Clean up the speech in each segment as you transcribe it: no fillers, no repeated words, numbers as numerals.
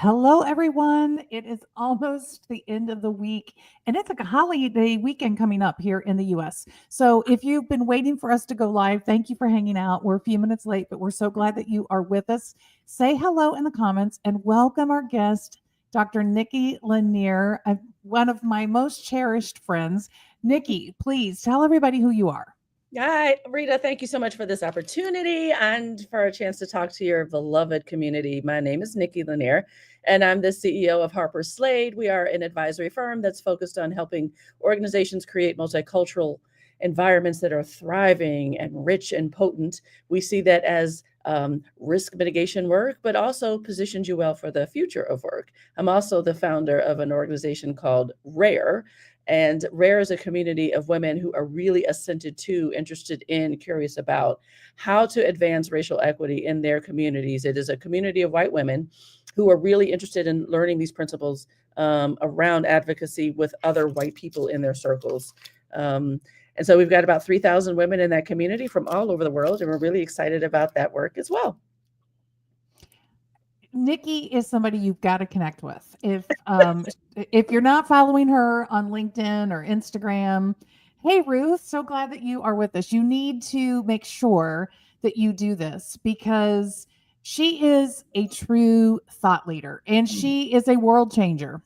Hello, everyone. It is almost the end of the week, and it's like a holiday weekend coming up here in the US. So, if you've been waiting for us to go live, thank you for hanging out. We're a few minutes late, but we're so glad that you are with us. Say hello in the comments and welcome our guest, Dr. Nikki Lanier, one of my most cherished friends. Nikki, please tell everybody who you are. Hi, Rita. Thank you so much for this opportunity and for a chance to talk to your beloved community. My name is Nikki Lanier, and I'm the CEO of Harper Slade. We are an advisory firm that's focused on helping organizations create multicultural environments that are thriving and rich and potent. We see that as risk mitigation work, but also positions you well for the future of work. I'm also the founder of an organization called RARE, and RARE is a community of women who are really assented to, interested in, curious about how to advance racial equity in their communities. It is a community of white women who are really interested in learning these principles around advocacy with other white people in their circles. And so we've got about 3,000 women in that community from all over the world, and we're really excited about that work as well. Nikki is somebody you've got to connect with. If you're not following her on LinkedIn or Instagram, hey Ruth, so glad that you are with us. You need to make sure that you do this because she is a true thought leader and she is a world changer.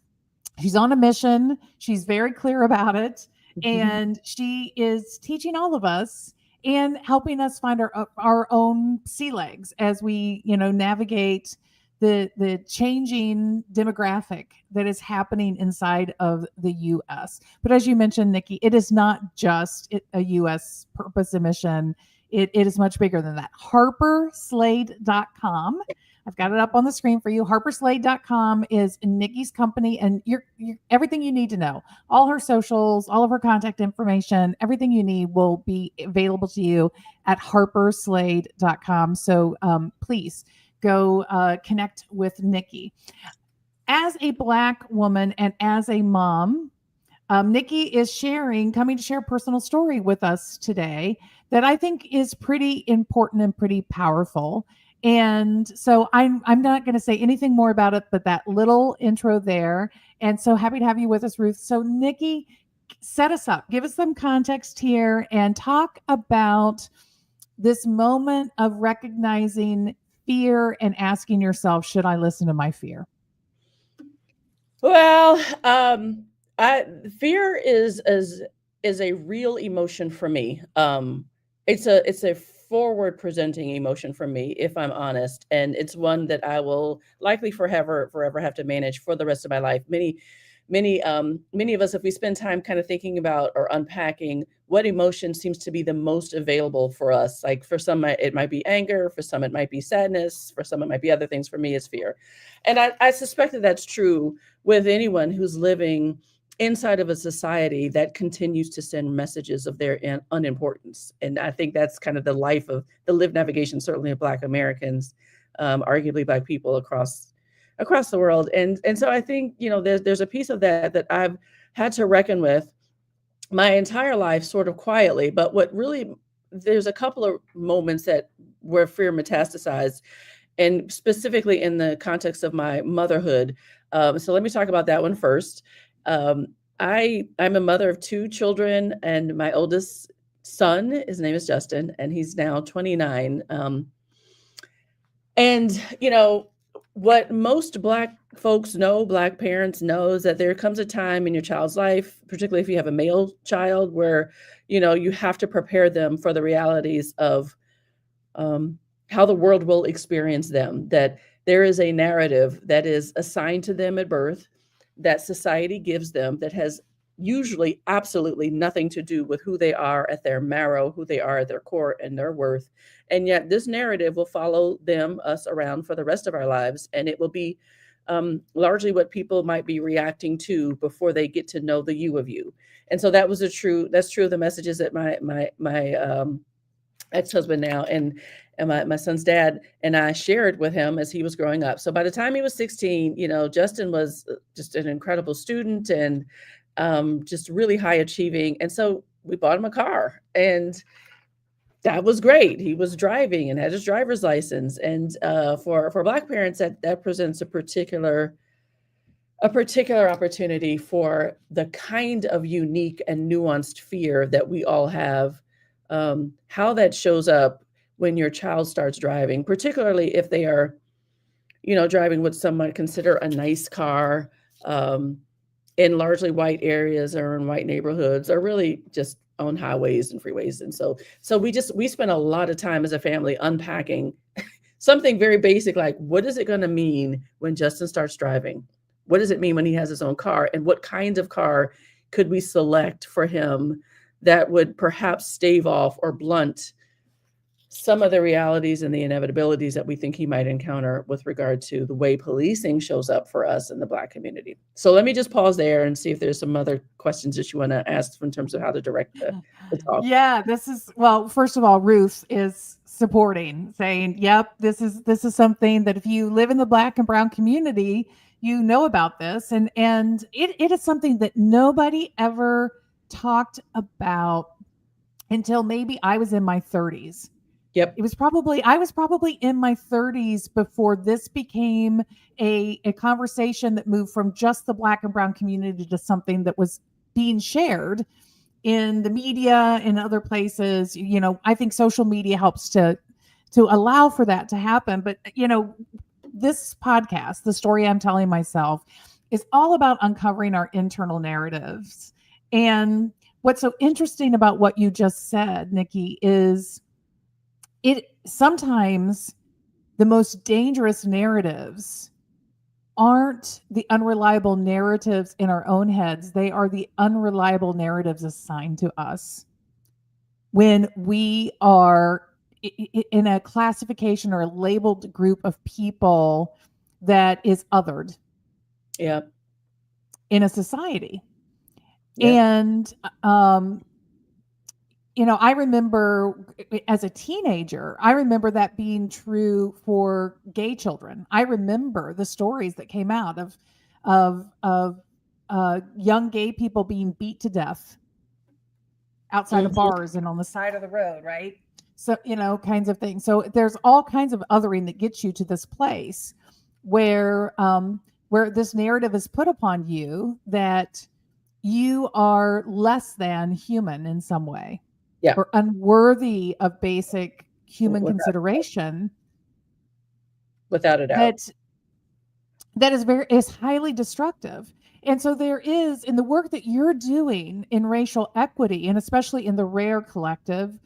She's on a mission. She's very clear about it, and she is teaching all of us and helping us find our own sea legs as we navigate the changing demographic that is happening inside of the US. But as you mentioned, Nikki, it is not just a US purpose and mission. It is much bigger than that. HarperSlade.com. I've got it up on the screen for you. HarperSlade.com is Nikki's company, and you're everything you need to know. All her socials, all of her contact information, everything you need will be available to you at HarperSlade.com. So please go connect with Nikki. As a Black woman and as a mom, Nikki is coming to share a personal story with us today that I think is pretty important and pretty powerful. And so I'm not going to say anything more about it, but that little intro there. And so happy to have you with us, Ruth. So Nikki, set us up, give us some context here, and talk about this moment of recognizing fear and asking yourself, should I listen to my fear? Well, fear is a real emotion for me. It's a forward presenting emotion for me, if I'm honest, and it's one that I will likely forever have to manage for the rest of my life. Many of us, if we spend time kind of thinking about or unpacking what emotion seems to be the most available for us, like for some it might be anger, for some it might be sadness, for some it might be other things. For me, it's fear, and I suspect that that's true with anyone who's living inside of a society that continues to send messages of their unimportance. And I think that's kind of the life of the lived navigation, certainly of Black Americans, arguably Black people across the world. And so I think, there's a piece of that I've had to reckon with my entire life, sort of quietly. But there's a couple of moments where fear metastasized, and specifically in the context of my motherhood. So let me talk about that one first. I'm a mother of two children, and my oldest son, his name is Justin, and he's now 29. And what most Black folks know, Black parents know, is that there comes a time in your child's life, particularly if you have a male child, where you have to prepare them for the realities of how the world will experience them. That there is a narrative that is assigned to them at birth, that society gives them, that has usually absolutely nothing to do with who they are at their marrow, who they are at their core, and their worth. And yet this narrative will follow us around for the rest of our lives. And it will be largely what people might be reacting to before they get to know the you of you. And so that's true of the messages that my ex-husband now and my son's dad and I shared with him as he was growing up. So by the time he was 16, Justin was just an incredible student and just really high achieving. And so we bought him a car. And that was great. He was driving and had his driver's license. And for Black parents, that presents a particular opportunity for the kind of unique and nuanced fear that we all have. How that shows up when your child starts driving, particularly if they are, driving what some might consider a nice car, in largely white areas or in white neighborhoods, or really just on highways and freeways. And so we spend a lot of time as a family unpacking something very basic, like, what is it going to mean when Justin starts driving? What does it mean when he has his own car? And what kind of car could we select for him that would perhaps stave off or blunt some of the realities and the inevitabilities that we think he might encounter with regard to the way policing shows up for us in the Black community. So let me just pause there and see if there's some other questions that you want to ask in terms of how to direct the talk. Yeah, well, first of all, Ruth is supporting, saying, yep, this is something that if you live in the Black and brown community, you know about this. And it is something that nobody ever talked about until maybe I was in my 30s. Yep. I was probably in my 30s before this became a conversation that moved from just the Black and brown community to something that was being shared in the media and other places. I think social media helps to allow for that to happen. But, this podcast, The Story I'm Telling Myself, is all about uncovering our internal narratives. And what's so interesting about what you just said, Nikki, is sometimes the most dangerous narratives aren't the unreliable narratives in our own heads. They are the unreliable narratives assigned to us when we are in a classification or a labeled group of people that is othered. Yeah. In a society. Yeah. And I remember as a teenager, I remember that being true for gay children. I remember the stories that came out of young gay people being beat to death outside of bars and on the side of the road, right? So, kinds of things. So there's all kinds of othering that gets you to this place where this narrative is put upon you that you are less than human in some way. Yeah. Or unworthy of basic human consideration. Without a doubt. That is highly destructive. And so there is, in the work that you're doing in racial equity, and especially in the RARE collective,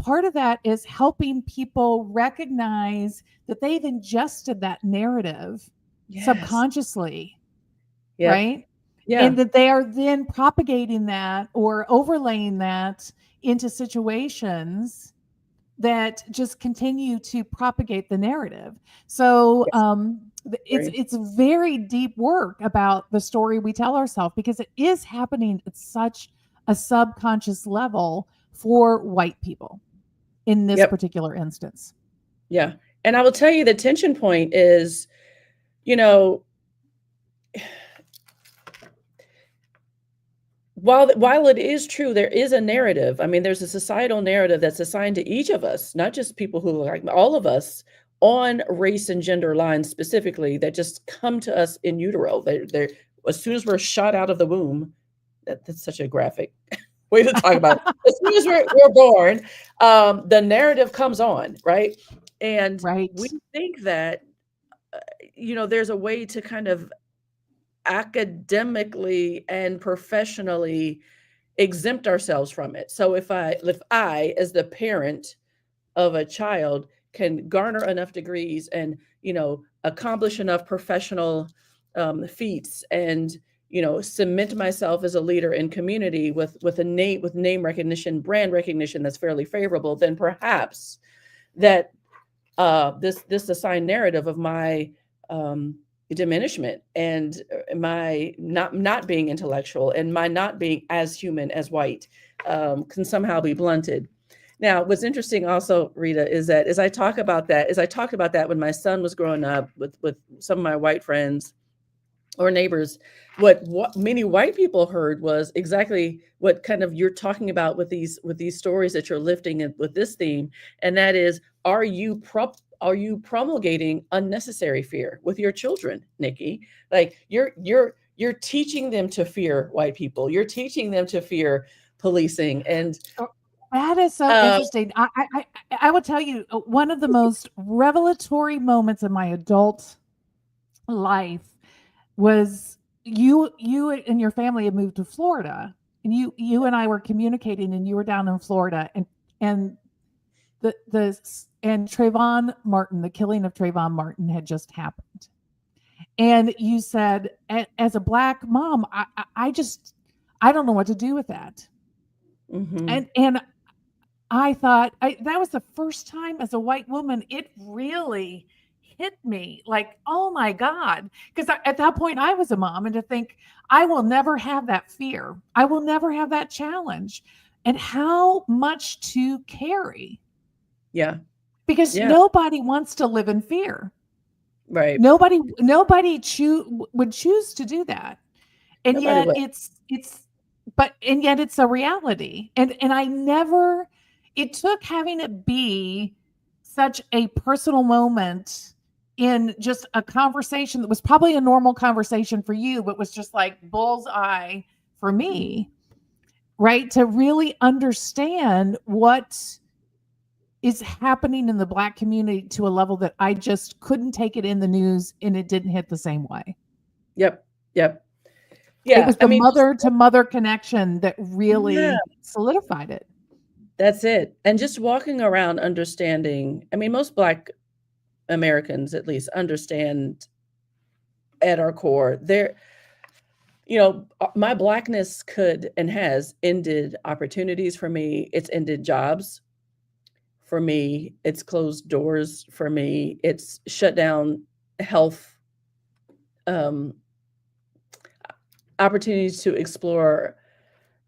part of that is helping people recognize that they've ingested that narrative subconsciously, right? Yeah. And that they are then propagating that or overlaying that into situations that just continue to propagate the narrative. So it's very deep work about the story we tell ourselves, because it is happening at such a subconscious level for white people in this particular instance. Yeah. And I will tell you, the tension point is, while it is true, there is a narrative. I mean, there's a societal narrative that's assigned to each of us, not just people who look like all of us, on race and gender lines specifically, that just come to us in utero. They're as soon as we're shot out of the womb. That's such a graphic way to talk about it. As soon as we're born, the narrative comes on, right? And we think that, there's a way to kind of academically and professionally exempt ourselves from it. So if I, as the parent of a child, can garner enough degrees and, accomplish enough professional feats and, cement myself as a leader in community with name recognition, brand recognition that's fairly favorable, then perhaps that this assigned narrative of my diminishment and my not being intellectual and my not being as human as white can somehow be blunted. Now, what's interesting also, Rita, is that as I talked about that when my son was growing up with some of my white friends, or neighbors, what many white people heard was exactly what kind of you're talking about with these stories that you're lifting and with this theme, and that is, are you promulgating unnecessary fear with your children, Nikki? Like you're teaching them to fear white people. You're teaching them to fear policing, and Oh, that is so uh, interesting. I will tell you, one of the most revelatory moments in my adult life was you and your family had moved to Florida, and you and I were communicating, and you were down in Florida, and the and Trayvon Martin, the killing of Trayvon Martin had just happened. And you said, as a black mom, I just, I don't know what to do with that. mhm, And I thought that was the first time as a white woman it really hit me like, oh my God. Because at that point I was a mom, and to think I will never have that fear, I will never have that challenge, and how much to carry, yeah, because yeah, nobody wants to live in fear. right. Nobody would choose to do that. And Nobody yet will. it's a reality. And I never, it took having it be such a personal moment in just a conversation that was probably a normal conversation for you, but was just like bullseye for me, right? To really understand what is happening in the black community to a level that I just couldn't take it in the news, and it didn't hit the same way. Yep, yep. It Yeah, was I the mean, just mother to mother connection that yeah, really solidified it. that's it. And just walking around understanding, I mean, most Black Americans at least understand at our core, my Blackness could and has ended opportunities for me. It's ended jobs for me. It's closed doors for me. It's shut down health um, opportunities to explore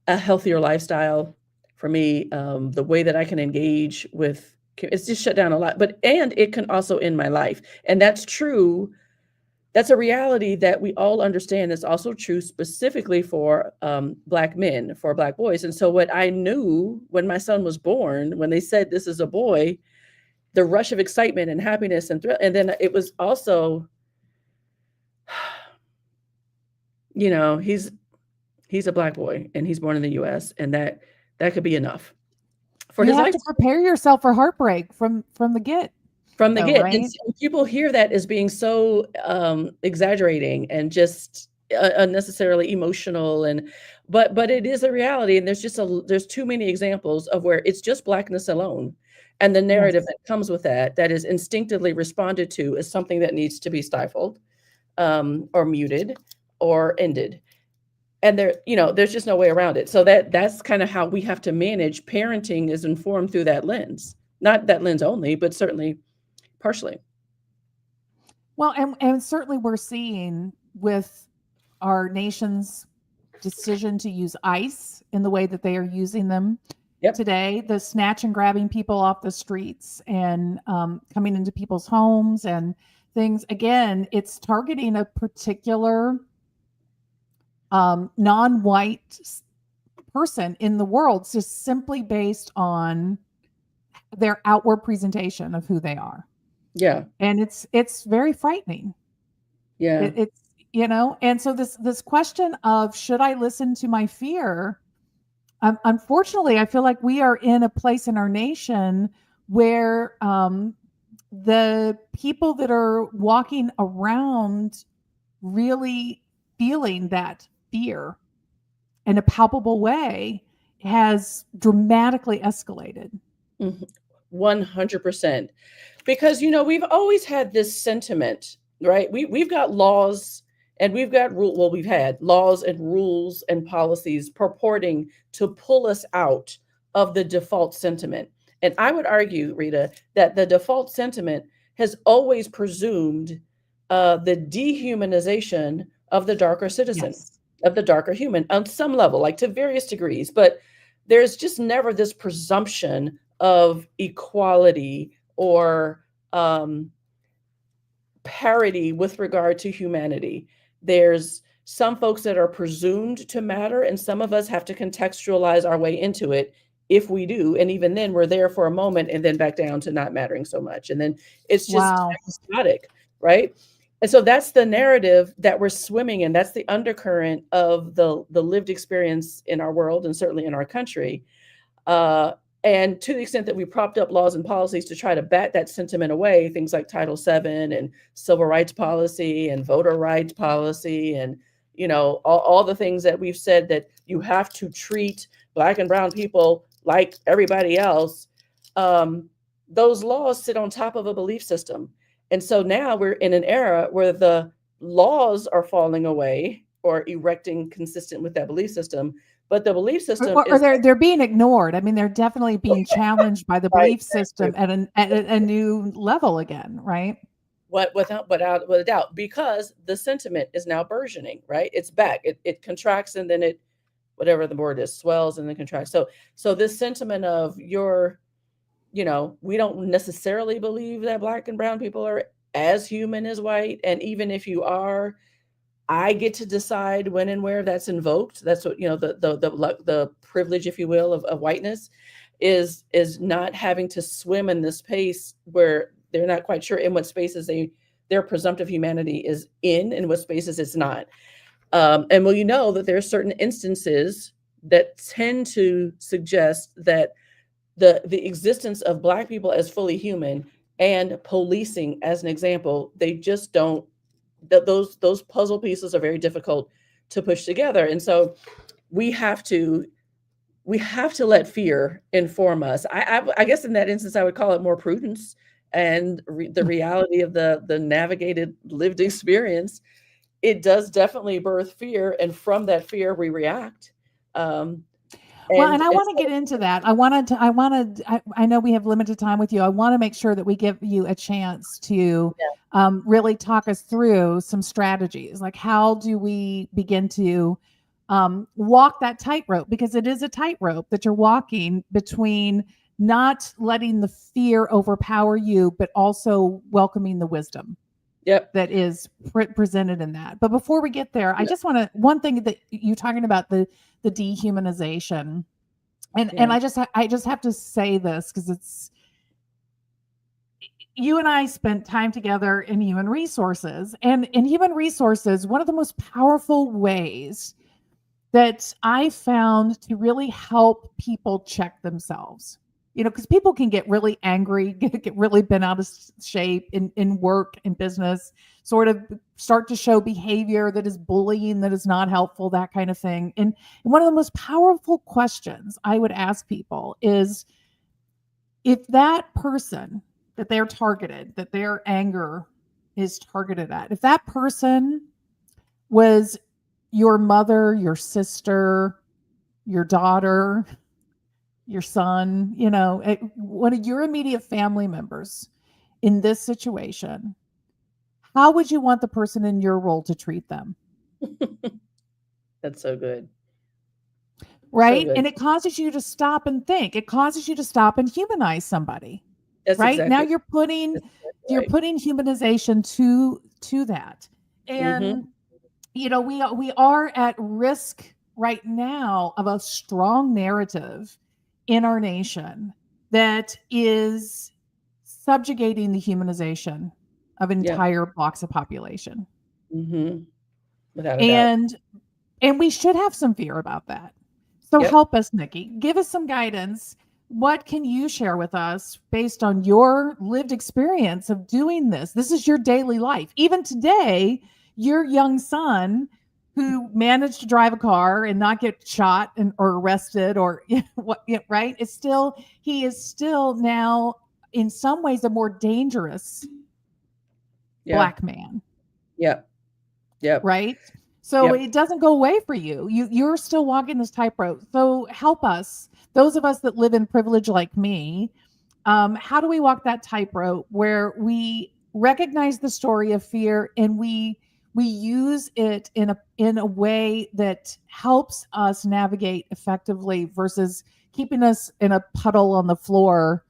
a healthier lifestyle for me. The way that I can engage with it's just shut down a lot, and it can also end my life. And that's true. That's a reality that we all understand. That's also true specifically for Black men, for Black boys. And so what I knew when my son was born, when they said this is a boy, the rush of excitement and happiness and thrill, and then it was also, you know, he's a Black boy and he's born in the US, and that could be enough for You his have life. to prepare yourself for heartbreak from the get From the go, get, and right? so people hear that as being so, exaggerating and just, unnecessarily emotional, but it is a reality, and there's too many examples of where it's just Blackness alone, and the narrative Yes. that comes with that is instinctively responded to as something that needs to be stifled, or muted, or ended, and there's just no way around it. So that's kinda how we have to manage. Parenting is informed through that lens. Not that lens only, but certainly partially. Well, and certainly we're seeing with our nation's decision to use ICE in the way that they are using them Yep. today, the snatch and grabbing people off the streets, and coming into people's homes and things. Again, it's targeting a particular non-white person in the world, just simply based on their outward presentation of who they are. Yeah. And it's very frightening. Yeah. It's, and so this question of should I listen to my fear? Unfortunately, I feel like we are in a place in our nation where the people that are walking around really feeling that fear in a palpable way has dramatically escalated. Mhm. 100%. Because, we've always had this sentiment, right? We've got laws and we've got we've had laws and rules and policies purporting to pull us out of the default sentiment. And I would argue, Rita, that the default sentiment has always presumed the dehumanization of the darker citizen, Yes. of the darker human on some level, like to various degrees. But there's just never this presumption of equality or parity with regard to humanity. There's some folks that are presumed to matter, and some of us have to contextualize our way into it if we do. And even then, we're there for a moment and then back down to not mattering so much. And then it's just Wow. episodic, right? And so that's the narrative that we're swimming in. That's the undercurrent of the lived experience in our world and certainly in our country. Uh, and to the extent that we propped up laws and policies to try to bat that sentiment away, things like Title VII and civil rights policy and voter rights policy, and all the things that we've said that you have to treat Black and brown people like everybody else. Those laws sit on top of a belief system. And so now we're in an era where the laws are falling away or erecting consistent with that belief system, but the belief system Or is they're being ignored. I mean, they're definitely being challenged by the right. belief system at a new level again, right? Without a doubt, because the sentiment is now burgeoning, right? It's back. It contracts and then it, whatever the word is, swells and then contracts. So this sentiment of we don't necessarily believe that Black and brown people are as human as white, and even if you are, I get to decide when and where that's invoked. That's what the privilege, if you will, of whiteness is not having to swim in this space where they're not quite sure in what spaces their presumptive humanity is in what spaces it's not. And well, that there are certain instances that tend to suggest that the existence of Black people as fully human and policing as an example, they just don't, those puzzle pieces are very difficult to push together. And so we have to let fear inform us. I guess in that instance, I would call it more prudence and the reality of the navigated lived experience. It does definitely birth fear, and from that fear we react. Well, and I want to get into that. I know we have limited time with you. I want to make sure that we give you a chance to really talk us through some strategies. Like, how do we begin to walk that tightrope? Because it is a tightrope that you're walking between not letting the fear overpower you, but also welcoming the wisdom that is presented in that. But before we get there, I just want to, one thing that you're talking about, the dehumanization. And I just have to say this, because it's, you and I spent time together in human resources, and in human resources, one of the most powerful ways that I found to really help people check themselves, because people can get really angry, get really bent out of shape in work and business, sort of start to show behavior that is bullying, that is not helpful, that kind of thing. And one of the most powerful questions I would ask people is, if that person that they're targeted, that their anger is targeted at, if that person was your mother, your sister, your daughter, your son, one of your immediate family members in this situation, how would you want the person in your role to treat them? That's so good. Right? So good. And it causes you to stop and think. It causes you to stop and humanize somebody. That's right? exactly. Now you're putting humanization to that. And we are at risk right now of a strong narrative in our nation that is subjugating the humanization of entire blocks of population. Without a doubt. And we should have some fear about that. So help us, Nikki. Give us some guidance. What can you share with us based on your lived experience of doing this? This is your daily life. Even today, your young son, who managed to drive a car and not get shot or arrested or right, he is still now in some ways a more dangerous Black man. Right? So it doesn't go away for you. You're still walking this tightrope. So help us, those of us that live in privilege like me. How do we walk that tightrope where we recognize the story of fear and we use it in a way that helps us navigate effectively versus keeping us in a puddle on the floor,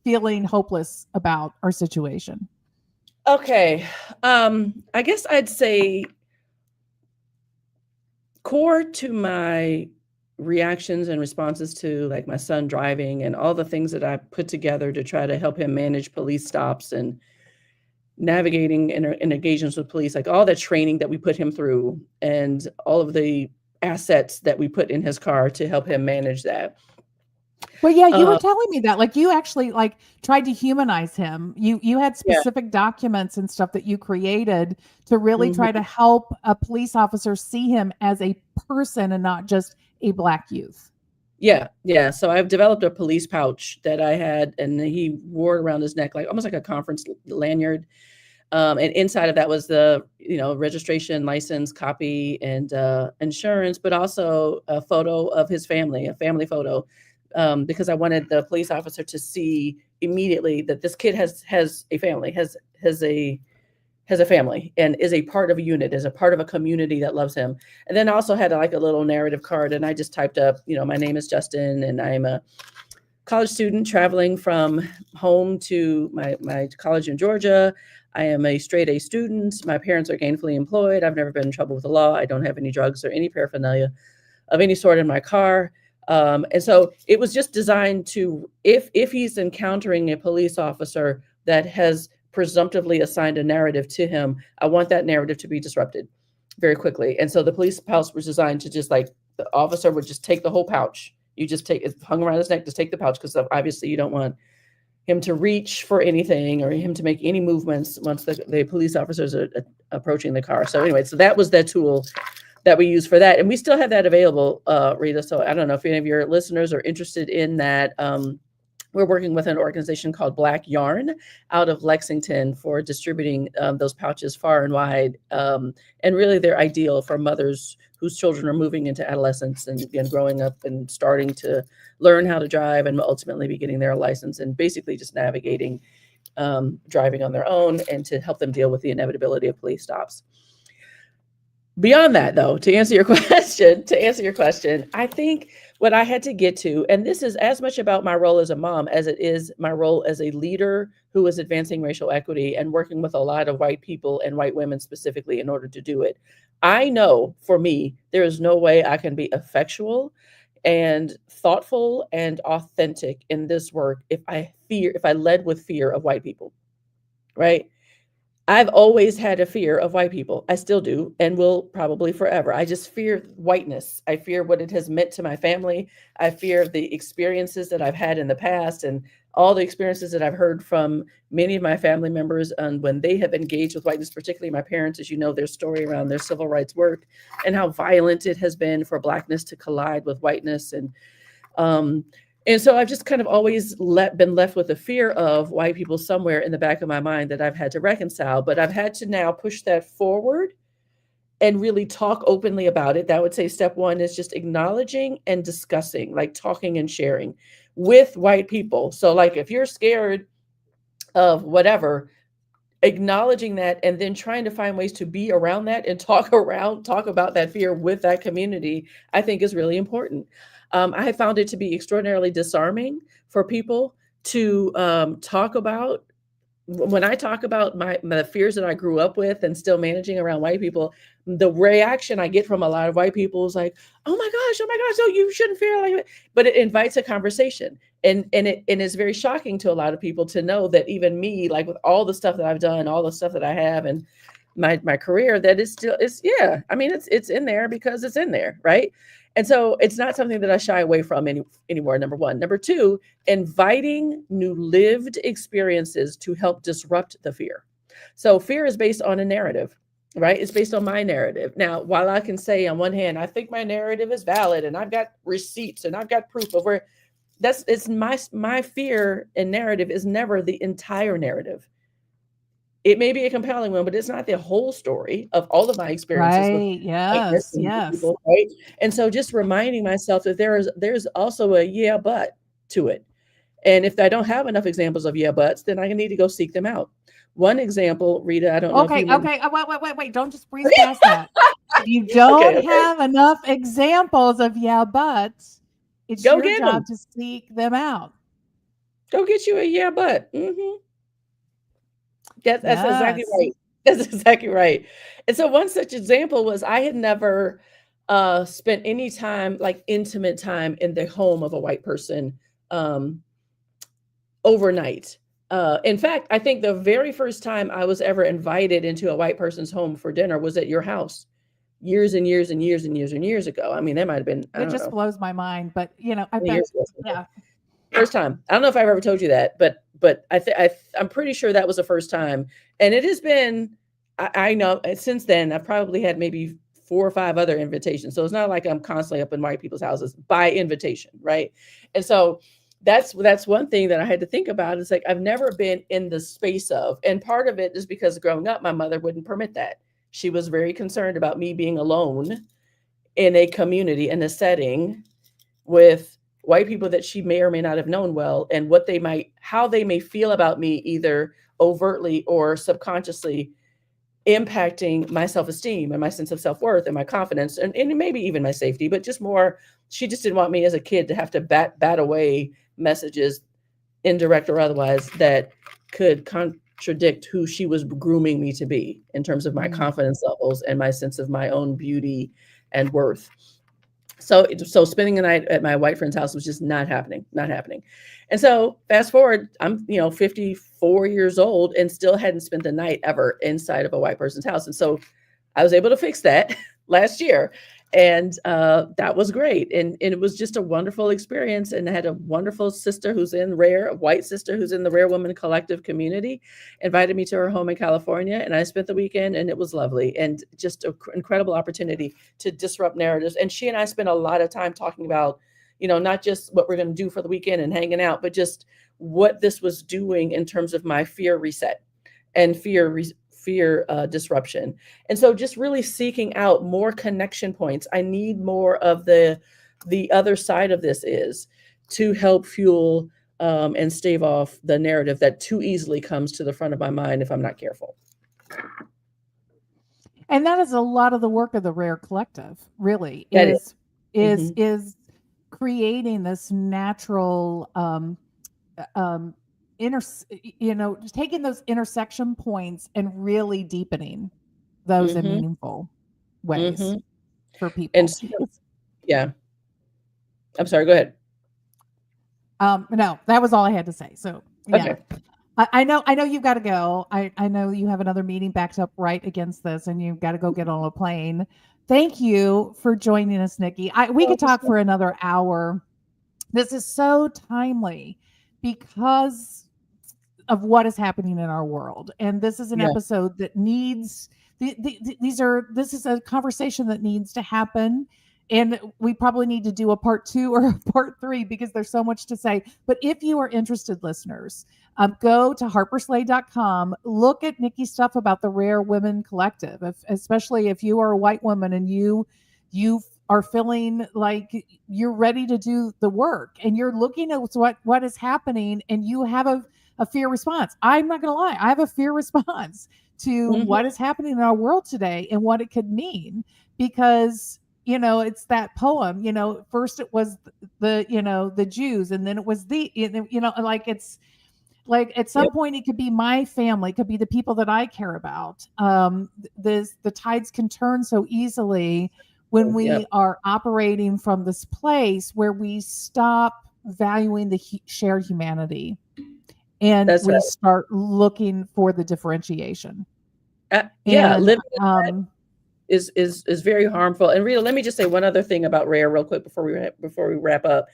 feeling hopeless about our situation? Okay. I guess I'd say core to my reactions and responses to like my son driving and all the things that I put together to try to help him manage police stops and navigating in engagements with police, like all the training that we put him through and all of the assets that we put in his car to help him manage that. Well, yeah, you were Uh, telling me that, like, you actually, like, tried to humanize him. You had yeah. specific documents and stuff that you created to really try Mhm. to help a police officer see him as a person and not just a Black youth. Yeah, yeah. So I've developed a police pouch that I had, and he wore it around his neck, like almost like a conference lanyard. And inside of that was the, registration, license, copy, and insurance, but also a photo of his family, a family photo, because I wanted the police officer to see immediately that this kid has a family, has a family, and is a part of a unit, is a part of a community that loves him. And then I also had like a little narrative card, and I just typed up, my name is Justin, and I'm a college student traveling from home to my college in Georgia. I am a straight A student. My parents are gainfully employed. I've never been in trouble with the law. I don't have any drugs or any paraphernalia of any sort in my car. And so it was just designed to, if he's encountering a police officer that has presumptively assigned a narrative to him, I want that narrative to be disrupted very quickly. And so the police pouch was designed to just like the officer would just take the whole pouch. You just take it hung around his neck, just take the pouch because obviously you don't want him to reach for anything or him to make any movements once the police officers are approaching the car. So anyway, so that was the tool that we use for that. And we still have that available, Rita. So I don't know if any of your listeners are interested in that. We're working with an organization called Black Yarn out of Lexington for distributing those pouches far and wide. And really, they're ideal for mothers whose children are moving into adolescence and growing up and starting to learn how to drive and ultimately be getting their license and basically just navigating driving on their own and to help them deal with the inevitability of police stops. Beyond that, though, to answer your question, I think what I had to get to, and this is as much about my role as a mom as it is my role as a leader who is advancing racial equity and working with a lot of white people and white women specifically in order to do it. I know for me, there is no way I can be effectual and thoughtful and authentic in this work if I led with fear of white people, right? I've always had a fear of white people. I still do and will probably forever. I just fear whiteness. I fear what it has meant to my family. I fear the experiences that I've had in the past and all the experiences that I've heard from many of my family members and when they have engaged with whiteness, particularly my parents, as you know, their story around their civil rights work and how violent it has been for blackness to collide with whiteness. Um, and so I've just kind of always been left with a fear of white people somewhere in the back of my mind that I've had to reconcile. But I've had to now push that forward and really talk openly about it. That would say step one is just acknowledging and discussing, like talking and sharing with white people. So, like, if you're scared of whatever, acknowledging that and then trying to find ways to be around that and talk about that fear with that community, I think is really important. I have found it to be extraordinarily disarming for people to talk about when I talk about my fears that I grew up with and still managing around white people. The reaction I get from a lot of white people is like, oh my gosh, no, you shouldn't feel like that. But it invites a conversation. And it's very shocking to a lot of people to know that even me, like with all the stuff that I've done, all the stuff that I have and my career, that is still is yeah. I mean, it's in there because it's in there, right? And so it's not something that I shy away from anymore. Number one. Number two, inviting new lived experiences to help disrupt the fear. So fear is based on a narrative, right? It's based on my narrative. Now, while I can say on one hand, I think my narrative is valid and I've got receipts and I've got proof of where it's my fear and narrative is never the entire narrative. It may be a compelling one, but it's not the whole story of all of my experiences with Right. whiteness Yes. and Yes. people, right? And so just reminding myself that there's also a yeah, but to it. And if I don't have enough examples of yeah buts, then I need to go seek them out. One example, Rita, I don't know if Okay. you remember. Okay. Wait. Don't just breeze past that. If you don't Okay, okay. have enough examples of yeah, but it's Go your get job them. to seek them out. Go get you a yeah but. Yes, that's exactly Yes. right. That's exactly right. And so one such example was I had never spent any time, like intimate time, in the home of a white person um, overnight. In fact, I think the very first time I was ever invited into a white person's home for dinner was at your house years and years and years and years and years ago. I mean, that might have been, I It don't just know, blows my mind, but, I 20 bet years ago. yeah. First time. I don't know if I've ever told you that, but I'm pretty sure that was the first time, and it has been. I know since then I've probably had maybe 4 or 5 other invitations. So it's not like I'm constantly up in white people's houses by invitation, right? And so that's one thing that I had to think about. It's like I've never been in the space of, and part of it is because growing up, my mother wouldn't permit that. She was very concerned about me being alone in a community, in a setting with white people that she may or may not have known well, and how they may feel about me, either overtly or subconsciously, impacting my self-esteem and my sense of self-worth and my confidence, and maybe even my safety. But just more, she just didn't want me as a kid to have to bat away messages, indirect or otherwise, that could contradict who she was grooming me to be in terms of my Mm. confidence levels and my sense of my own beauty and worth. So spending a night at my white friend's house was just not happening, not happening. And so fast forward, I'm 54 years old and still hadn't spent the night ever inside of a white person's house. And so I was able to fix that last year, and that was great. And it was just a wonderful experience. And I had a wonderful sister who's in Rare, a white sister who's in the Rare Woman Collective community, invited me to her home in California, and I spent the weekend, and it was lovely and just an incredible opportunity to disrupt narratives. And she and I spent a lot of time talking about, not just what we're going to do for the weekend and hanging out, but just what this was doing in terms of my fear reset and fear disruption. And so just really seeking out more connection points. I need more of the other side of this is to help fuel and stave off the narrative that too easily comes to the front of my mind if I'm not careful. And that is a lot of the work of the Rare Collective, really, That is. is creating this natural inter just taking those intersection points and really deepening those in Mm-hmm. meaningful ways Mm-hmm. for people. And so, yeah, I'm sorry, go ahead. No, that was all I had to say. So yeah. Okay. I know you've got to go. I know you have another meeting backed up right against this, and you've got to go get on a plane. Thank you for joining us, Nikki. We could talk for another hour. This is so timely because of what is happening in our world, and this is an episode that needs. This is a conversation that needs to happen. And we probably need to do a part 2 or a part 3 because there's so much to say. But if you are interested, listeners, go to harperslay.com, look at Nikki's stuff about the Rare Women Collective, especially if you are a white woman and you are feeling like you're ready to do the work and you're looking at what is happening and you have a fear response. I'm not going to lie. I have a fear response to what is happening in our world today and what it could mean, because it's that poem, first it was the Jews, and then it was like it's like at some point it could be my family, it could be the people that I care about. The tides can turn so easily when we are operating from this place where we stop valuing the shared humanity and we start looking for the differentiation. Living is very harmful. And Rita, let me just say one other thing about Rare real quick before we wrap up.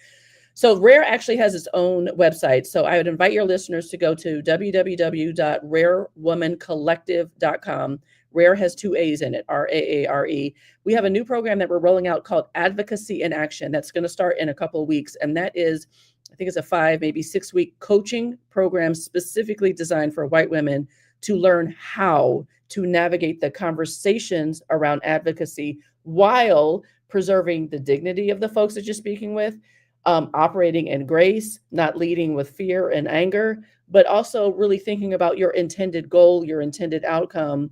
So Rare actually has its own website. So I would invite your listeners to go to www.rarewomancollective.com. Rare has 2 A's in it, RAARE. We have a new program that we're rolling out called Advocacy in Action. That's going to start in a couple of weeks. And that is, I think it's a 5, maybe 6 week coaching program specifically designed for white women to learn how to navigate the conversations around advocacy while preserving the dignity of the folks that you're speaking with, operating in grace, not leading with fear and anger, but also really thinking about your intended goal, your intended outcome,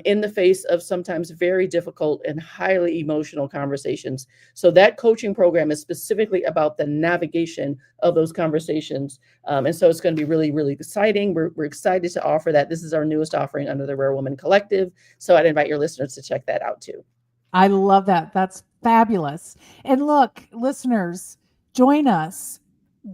in the face of sometimes very difficult and highly emotional conversations. So that coaching program is specifically about the navigation of those conversations. And so it's going to be really, really exciting. We're excited to offer that. This is our newest offering under the Rare Woman Collective. So I'd invite your listeners to check that out too. I love that. That's fabulous. And look, listeners, join us.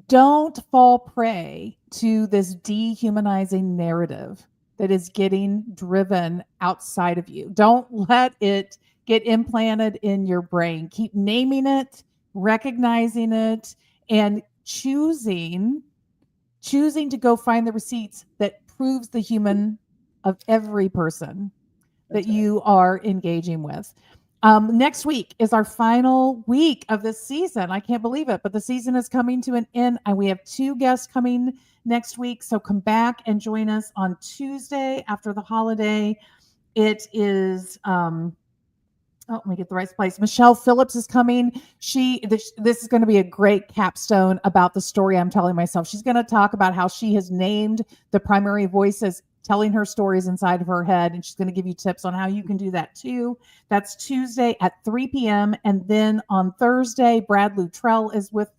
Don't fall prey to this dehumanizing narrative that is getting driven outside of you. Don't let it get implanted in your brain. Keep naming it, recognizing it, and choosing to go find the receipts that proves the human of every person that That's right. you are engaging with. Next week is our final week of this season. I can't believe it, but the season is coming to an end, and we have 2 guests coming next week. So come back and join us on Tuesday after the holiday. It is let me get the right place. Michelle Phillips is coming. This is going to be a great capstone about the story I'm telling myself. She's going to talk about how she has named the primary voices telling her stories inside of her head, and she's going to give you tips on how you can do that too. That's Tuesday at 3 p.m. And then on Thursday, Brad Luttrell is with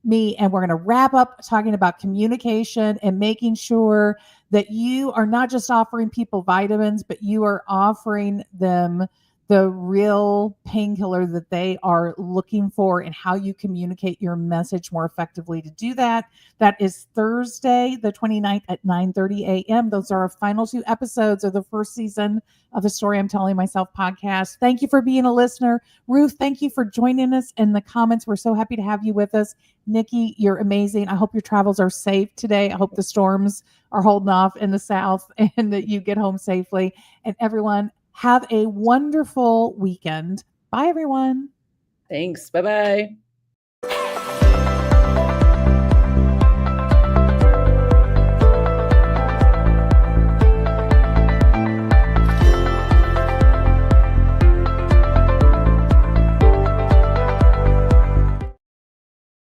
me, and we're going to wrap up talking about communication and making sure that you are not just offering people vitamins, but you are offering them the real painkiller that they are looking for and how you communicate your message more effectively. To do that, that is Thursday, the 29th at 9:30 a.m. Those are our final 2 episodes of the first season of the Story I'm Telling Myself podcast. Thank you for being a listener. Ruth, thank you for joining us in the comments. We're so happy to have you with us. Nikki, you're amazing. I hope your travels are safe today. I hope the storms are holding off in the South and that you get home safely. And everyone, have a wonderful weekend. Bye, everyone. Thanks. Bye-bye.